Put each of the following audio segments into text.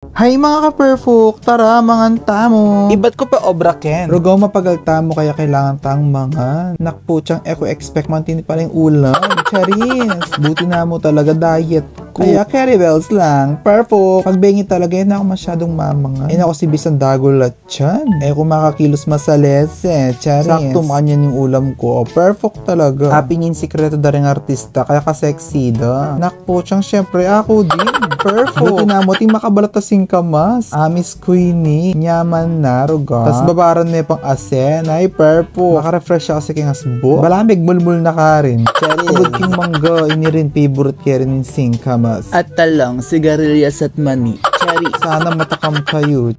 Hay mga ka-perfect, tara manganta mo. Iba't ko pa obra ken. Rugaw mapagalta mo kaya kailangan tang mga nakputsang expect man tini pa rin ulam. Charis, buti na mo talaga diet ko. Kaya carry bells lang, perfect. Pagbengi talaga yun ako masyadong mamanga. Ako si Bisan Dagulat chan. Kung makakilos masales charis. Sakto makanyan yung ulam ko. Perfect talaga. Happy nin sikreto da rin artista kaya ka-sexy da. Nakputsang syempre ako din. Perfect. Buti na mo ting makabalatasing kamas. Miss Queenie, nyaman na ruga. Tas babaran na pang asen. Ay, perfect. Maka-refresh siya kasi king asbo. Balamig mulmul na ka rin. Tugod king mangga, ini rin favorite kaya rin yung sing kamas. At talong, sigarilyas at mani. Cherry. Sana matakam kayo.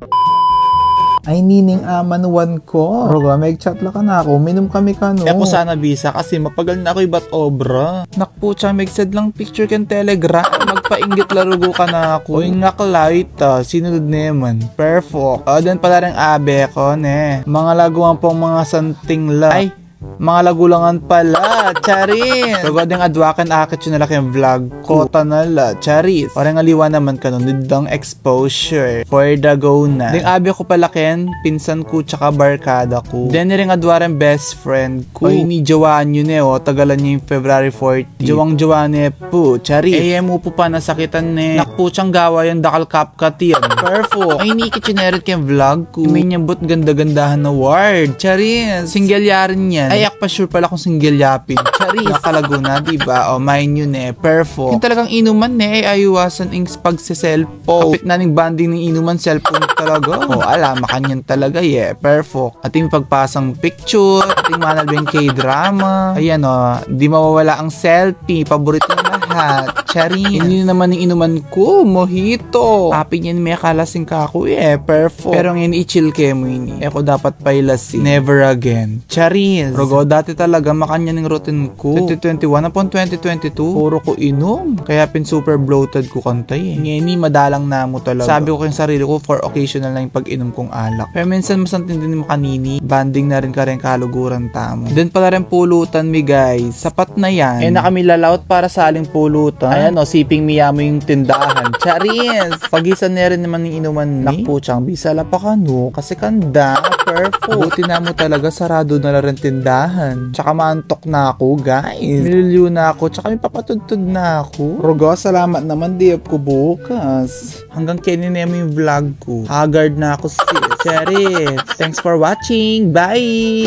Ay nining amanuan ko. Ruga, may chat la ka na ako. Minom kami ka no. Ako sana bisa kasi mapagal na ako iba't obra. Nakpucha, may sad lang picture ken telegram. Magpainggit larugo ka na ako. Uy nga kalait sinunod naman. Perfect. Dan pala rin abe ko ne. Mga laguan pong mga santing la. Ay, mga lagulangan pala, charis. Pagod yung adwakan akit yun nalaki yung vlog ko, tanala, charis. Parang aliwa naman ka nun, nidang exposure for the go na. Ding abi ko pala ken, pinsan ko tsaka barkada ko. Then ring adwarang best friend ko. Ay ni jawaan yun tagalan niya yung February 40. Jawang ne po, charis. Mo po pa nasakitan ne. Nakpo siyang gawa yung dakal kapkat yan. Perfect. Ay ni kitchinerit yung vlog ko. May niyabot ganda-gandahan na word, charis. Single yarin yan. Ay, pa sure pala kung single yapin. Charis. Nakalago na, diba? O, mine yun perfo. Yung talagang inuman ayuwasan ing pagsiselfo. Kapit na ning banding ng inuman, cellphone talaga. O, makanyan talaga, perfo. Ating pagpasang picture, ating manalbing K-drama. Ayan, di mawawala ang selfie. Paborito ng lahat. Charis. Hindi naman yung inuman ko, mojito. Happy niyan, may kalasing ka ako, perfo. Pero ngayon, i-chill kayo mo ini. Ako dapat pailasin. Never again. Charis. Rogo, dati talaga makanya ng routine ko. 2021 upon 2022, puro ko inom. Kaya super bloated ko kantay. Ngayon, madalang na mo talaga. Sabi ko kayong sarili ko, for occasional lang yung pag-inom kong alak. Pero minsan masantindi ni makanini, banding na rin ka rin kaluguran tamo. Then pala rin pulutan mi guys. Sapat na yan. Na kami lalaot para sa aling pulutan. Ayan siping miyamo yung tindahan. Charis! Pagisan na rin naman yung inuman ni. Nakputsang, bisala pa ka no, kasi kanda. Perfect. Buti na mo talaga, sarado na rin tindahan. Tsaka maantok na ako, guys. Nililiw na ako, tsaka may papatudtod na ako. Rogo, salamat naman, di ko bukas. Hanggang kininem yung vlog ko. Haggard na ako, sis. Charis. Thanks for watching. Bye!